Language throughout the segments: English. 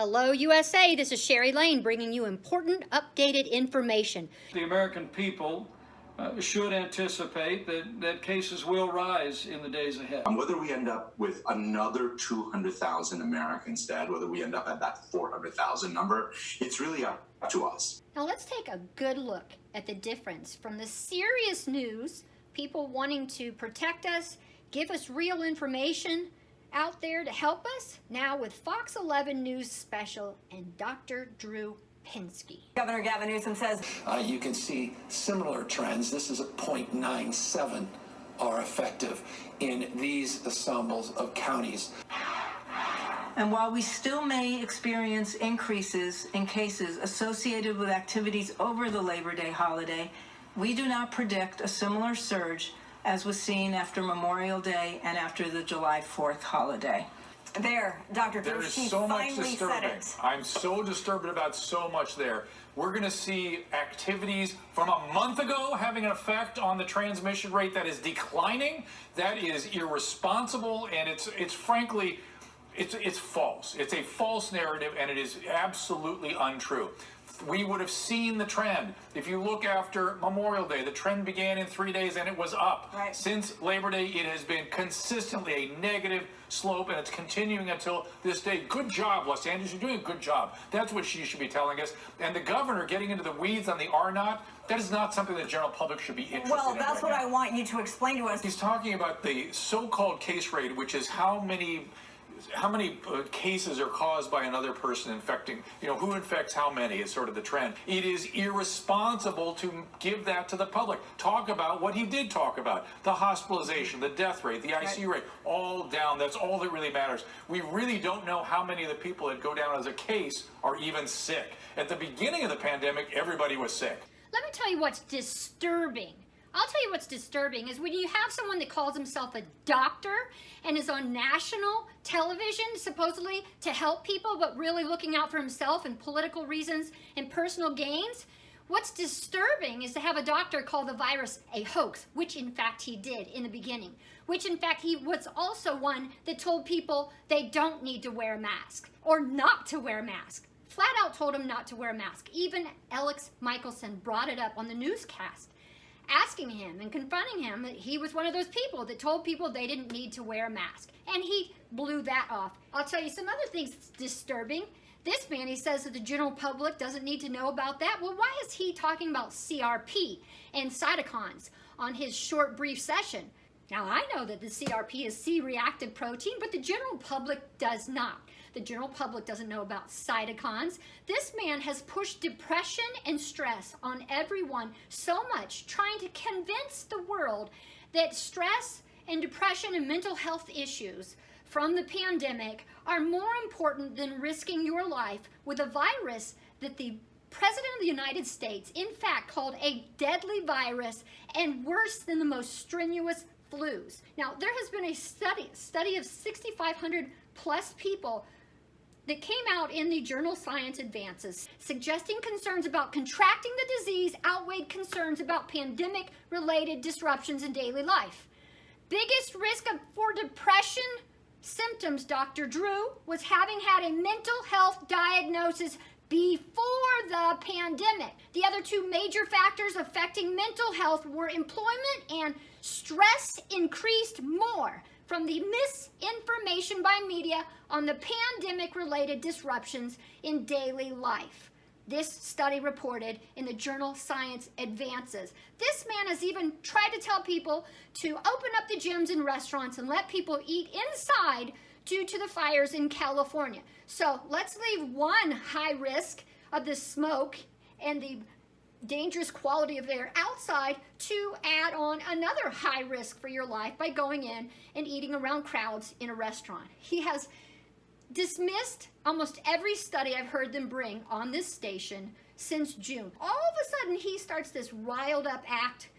Hello, USA. This is Sherry Lane bringing you important, updated information. The American people should anticipate that cases will rise in the days ahead. Whether we end up with another 200,000 Americans dead, whether we end up at that 400,000 number, it's really up to us. Now let's take a good look at the difference from the serious news, people wanting to protect us, give us real information out there to help us, now with Fox 11 News Special and Dr. Drew Pinsky. Governor Gavin Newsom says you can see similar trends. This is a 0.97 are effective in these ensembles of counties. And while we still may experience increases in cases associated with activities over the Labor Day holiday, we do not predict a similar surge as was seen after Memorial Day and after the July 4th holiday. There, Dr. There Drew, is she so much finally disturbing. said it. I'm so disturbed about so much there. We're going to see activities from a month ago having an effect on the transmission rate that is declining. That is irresponsible, and it's frankly, it's false. It's a false narrative, and it is absolutely untrue. We would have seen the trend. If you look after Memorial Day, the trend began in 3 days and it was up. Right. Since Labor Day, it has been consistently a negative slope, and it's continuing until this day. Good job, Los Angeles. You're doing a good job. That's what she should be telling us. And the governor getting into the weeds on the R-naught, that is not something the general public should be interested in. Well, that's what I want you to explain to us. He's talking about the so-called case rate, which is how many cases are caused by another person infecting, who infects how many is sort of the trend. It is irresponsible to give that to the public. Talk about what he did talk about, the hospitalization, the death rate, the ICU rate, all down. That's all that really matters. We really don't know how many of the people that go down as a case are even sick. At the beginning of the pandemic, everybody was sick. Let me tell you what's disturbing. I'll tell you what's disturbing is when you have someone that calls himself a doctor and is on national television supposedly to help people, but really looking out for himself and political reasons and personal gains. What's disturbing is to have a doctor call the virus a hoax, which in fact he did in the beginning, which in fact he was also one that told people they don't need to wear a mask or not to wear a mask. Flat out told him not to wear a mask. Even Alex Michelson brought it up on the newscast, asking him and confronting him that he was one of those people that told people they didn't need to wear a mask. And he blew that off. I'll tell you some other things that's disturbing. This man, he says that the general public doesn't need to know about that. Well, why is he talking about CRP and cytokines on his short, brief session? Now, I know that the CRP is C-reactive protein, but the general public does not. The general public doesn't know about cytokines. This man has pushed depression and stress on everyone so much, trying to convince the world that stress and depression and mental health issues from the pandemic are more important than risking your life with a virus that the President of the United States, in fact, called a deadly virus and worse than the most strenuous flus. Now, there has been a study of 6,500 plus people that came out in the journal Science Advances, suggesting concerns about contracting the disease outweighed concerns about pandemic-related disruptions in daily life. Biggest risk for depression symptoms, Dr. Drew, was having had a mental health diagnosis before the pandemic. The other two major factors affecting mental health were employment and stress increased more from the misinformation by media on the pandemic-related disruptions in daily life. This study reported in the journal Science Advances. This man has even tried to tell people to open up the gyms and restaurants and let people eat inside due to the fires in California. So let's leave one high risk of the smoke and the dangerous quality of air outside to add on another high risk for your life by going in and eating around crowds in a restaurant. He has dismissed almost every study I've heard them bring on this station since June. All of a sudden he starts this riled up act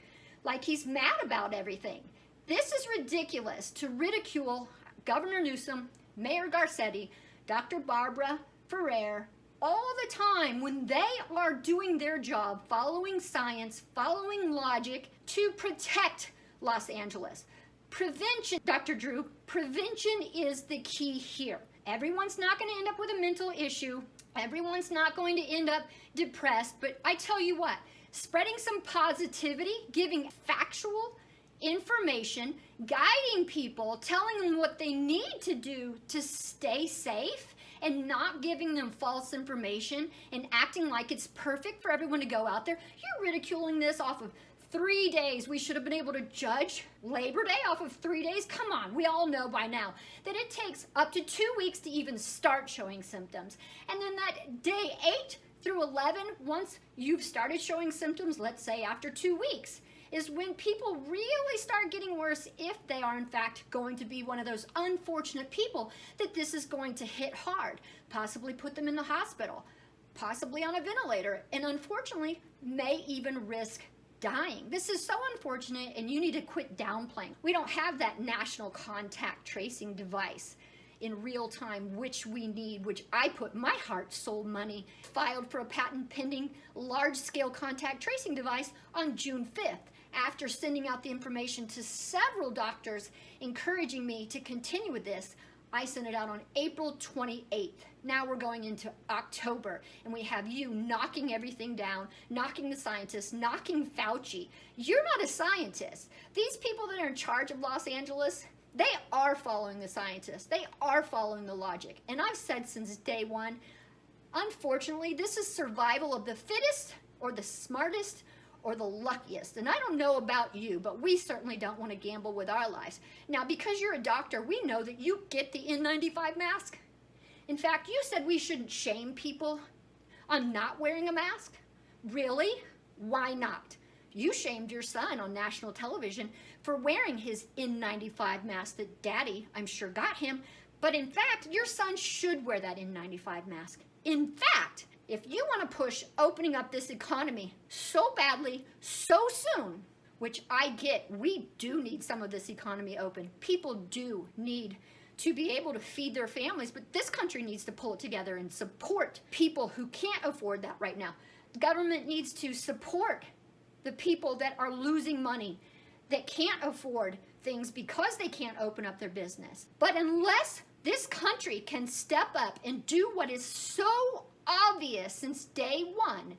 like he's mad about everything. This is ridiculous to ridicule Governor Newsom, Mayor Garcetti, Dr. Barbara Ferrer, all the time when they are doing their job, following science, following logic to protect Los Angeles. Prevention, Dr. Drew, prevention is the key here. Everyone's not going to end up with a mental issue. Everyone's not going to end up depressed. But I tell you what, spreading some positivity, giving factual information, guiding people, telling them what they need to do to stay safe, and not giving them false information and acting like it's perfect for everyone to go out there. You're ridiculing this off of 3 days. We should have been able to judge Labor Day off of 3 days. Come on, we all know by now that it takes up to 2 weeks to even start showing symptoms. And then that day 8 through 11, once you've started showing symptoms, let's say after 2 weeks, is when people really start getting worse, if they are in fact going to be one of those unfortunate people that this is going to hit hard, possibly put them in the hospital, possibly on a ventilator, and unfortunately may even risk dying. This is so unfortunate, and you need to quit downplaying. We don't have that national contact tracing device in real time, which we need, which I put my heart, soul, money, filed for a patent pending large-scale contact tracing device on June 5th. After sending out the information to several doctors encouraging me to continue with this, I sent it out on April 28th. Now we're going into October, and we have you knocking everything down, knocking the scientists, knocking Fauci. You're not a scientist. These people that are in charge of Los Angeles, they are following the scientists. They are following the logic. And I've said since day one, unfortunately, this is survival of the fittest or the smartest or the luckiest. And I don't know about you, but we certainly don't want to gamble with our lives. Now, because you're a doctor, we know that you get the N95 mask. In fact, you said we shouldn't shame people on not wearing a mask. Really? Why not? You shamed your son on national television for wearing his N95 mask that Daddy, I'm sure, got him. But in fact, your son should wear that N95 mask. In fact, if you want to push opening up this economy so badly, so soon, which I get, we do need some of this economy open. People do need to be able to feed their families, but this country needs to pull it together and support people who can't afford that right now. The government needs to support the people that are losing money, that can't afford things because they can't open up their business. But unless this country can step up and do what is so obvious since day one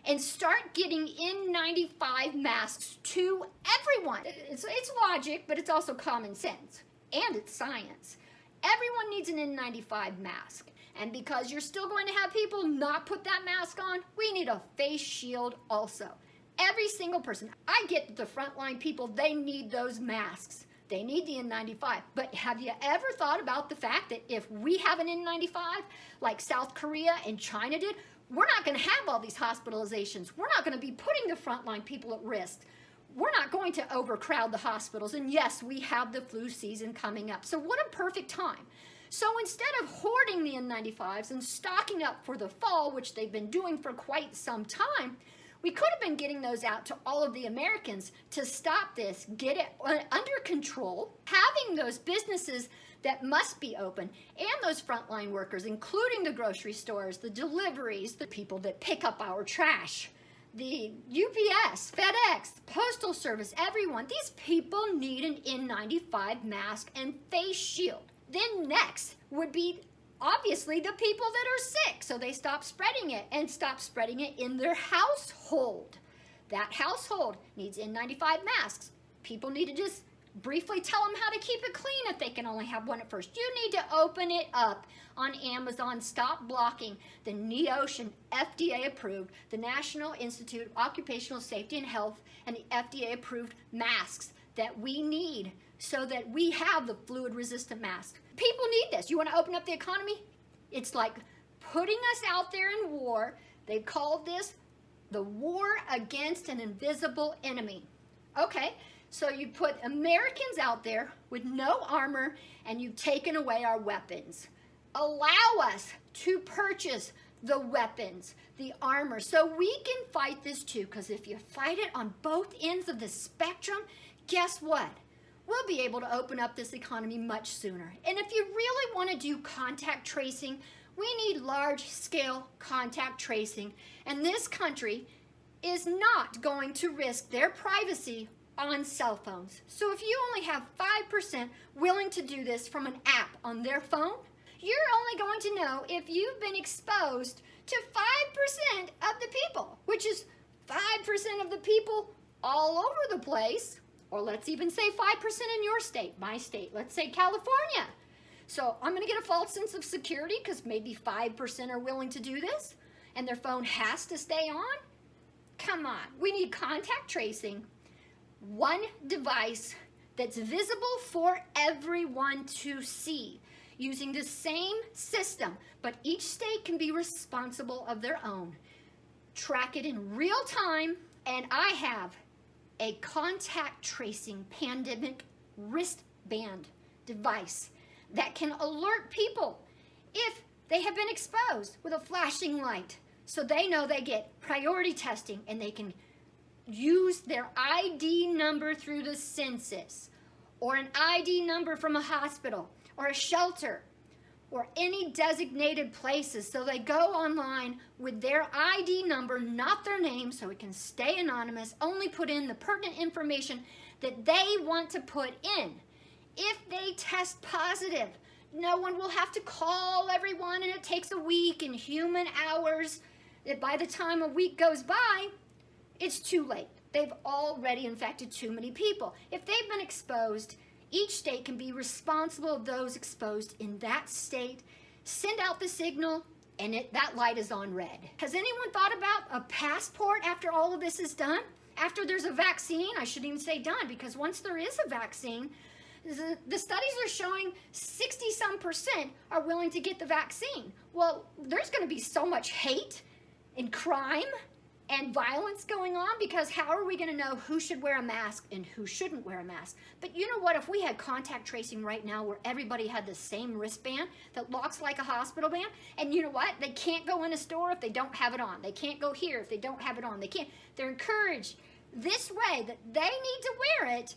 and start getting N95 masks to everyone. It's logic, but it's also common sense, and it's science. Everyone needs an N95 mask. And because you're still going to have people not put that mask on, we need a face shield also. Every single person. I get the frontline people, they need those masks. They need the N95. But have you ever thought about the fact that if we have an N95, like South Korea and China did, we're not going to have all these hospitalizations. We're not going to be putting the frontline people at risk. We're not going to overcrowd the hospitals. And yes, we have the flu season coming up. So what a perfect time. So instead of hoarding the N95s and stocking up for the fall, which they've been doing for quite some time, we could have been getting those out to all of the Americans to stop this, get it under control, having those businesses that must be open, and those frontline workers, including the grocery stores, the deliveries, the people that pick up our trash, the UPS, FedEx, Postal Service, everyone. These people need an N95 mask and face shield. Then next would be obviously the people that are sick, so they stop spreading it and stop spreading it in their household. That household needs N95 masks. People need to just briefly tell them how to keep it clean if they can only have one at first. You need to open it up on Amazon. Stop blocking the Newsom FDA approved, the National Institute of Occupational Safety and Health, and the FDA approved masks that we need so that we have the fluid resistant mask. People need this. You want to open up the economy? It's like putting us out there in war. They called this the war against an invisible enemy. Okay, so you put Americans out there with no armor and you've taken away our weapons. Allow us to purchase the weapons, the armor, so we can fight this too, because if you fight it on both ends of the spectrum, guess what? We'll be able to open up this economy much sooner. And if you really want to do contact tracing, we need large-scale contact tracing. And this country is not going to risk their privacy on cell phones. So if you only have 5% willing to do this from an app on their phone, You're only going to know if you've been exposed to 5% of the people, which is 5% of the people all over the place. Or let's even say 5% in your state, my state. Let's say California. So I'm going to get a false sense of security because maybe 5% are willing to do this and their phone has to stay on. Come on. We need contact tracing. One device that's visible for everyone to see using the same system, but each state can be responsible of their own. Track it in real time, and I have a contact tracing pandemic wristband device that can alert people if they have been exposed with a flashing light, so they know they get priority testing and they can use their ID number through the census or an ID number from a hospital or a shelter or any designated places. So they go online with their ID number, not their name, so it can stay anonymous, only put in the pertinent information that they want to put in. If they test positive, no one will have to call everyone, and it takes a week and human hours. That by the time a week goes by, it's too late. They've already infected too many people. If they've been exposed, each state can be responsible of those exposed in that state, send out the signal, and that light is on red. Has anyone thought about a passport after all of this is done? After there's a vaccine, I shouldn't even say done, because once there is a vaccine, the studies are showing 60-some% are willing to get the vaccine. Well, there's going to be so much hate and crime and violence going on, because how are we going to know who should wear a mask and who shouldn't wear a mask? But you know what? If we had contact tracing right now where everybody had the same wristband that locks like a hospital band, and you know what? They can't go in a store if they don't have it on. They can't go here if they don't have it on. They can't. They're encouraged this way that they need to wear it.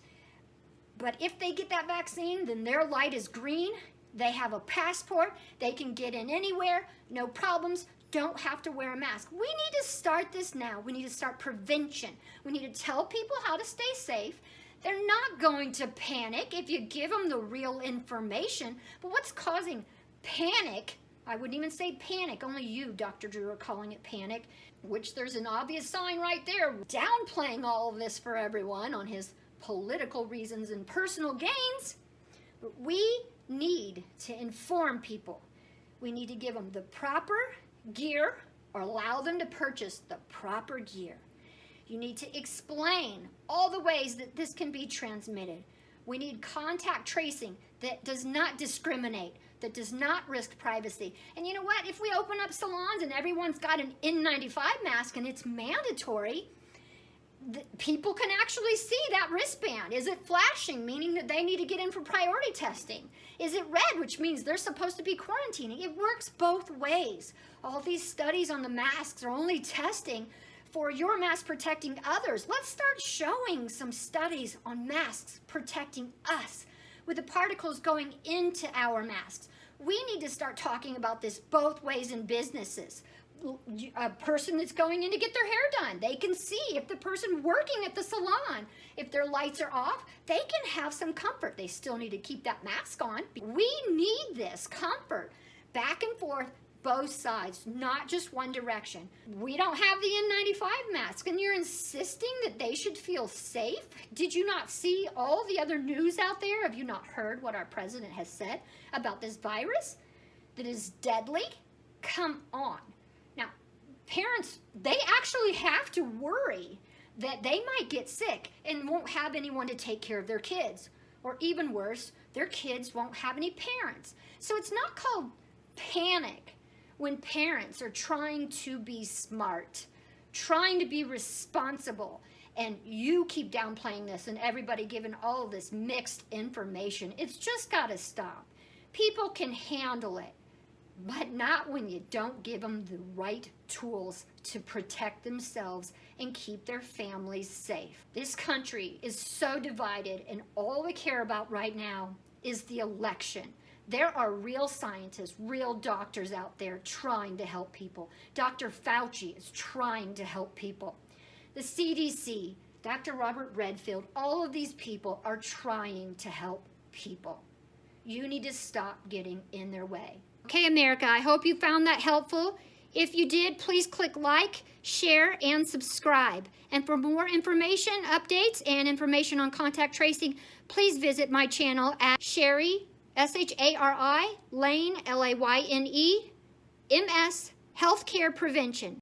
But if they get that vaccine, then their light is green. They have a passport. They can get in anywhere, no problems. Don't have to wear a mask. We need to start this now. We need to start prevention. We need to tell people how to stay safe. They're not going to panic if you give them the real information. But what's causing panic? I wouldn't even say panic. Only you, Dr. Drew, are calling it panic, which there's an obvious sign right there, downplaying all of this for everyone on his political reasons and personal gains. But we need to inform people. We need to give them the proper gear or allow them to purchase the proper gear. You need to explain all the ways that this can be transmitted. We need contact tracing that does not discriminate, that does not risk privacy. And you know what? If we open up salons and everyone's got an N95 mask and it's mandatory, people can actually see that wristband. Is it flashing, meaning that they need to get in for priority testing? Is it red, which means they're supposed to be quarantining? It works both ways. All these studies on the masks are only testing for your mask protecting others. Let's start showing some studies on masks protecting us with the particles going into our masks. We need to start talking about this both ways in businesses. A person that's going in to get their hair done, they can see if the person working at the salon, if their lights are off, they can have some comfort. They still need to keep that mask on. We need this comfort back and forth, both sides, not just one direction. We don't have the N95 mask, and you're insisting that they should feel safe? Did you not see all the other news out there? Have you not heard what our president has said about this virus that is deadly? Come on. Now, parents, they actually have to worry that they might get sick and won't have anyone to take care of their kids. Or even worse, their kids won't have any parents. So it's not called panic when parents are trying to be smart, trying to be responsible, and you keep downplaying this and everybody giving all this mixed information. It's just got to stop. People can handle it, but not when you don't give them the right tools to protect themselves and keep their families safe. This country is so divided, and all we care about right now is the election. There are real scientists, real doctors out there trying to help people. Dr. Fauci is trying to help people. The CDC, Dr. Robert Redfield, all of these people are trying to help people. You need to stop getting in their way. Okay, America, I hope you found that helpful. If you did, please click like, share, and subscribe. And for more information, updates, and information on contact tracing, please visit my channel at Sherry, S-H-A-R-I, Lane, L-A-Y-N-E, MS, Healthcare Prevention.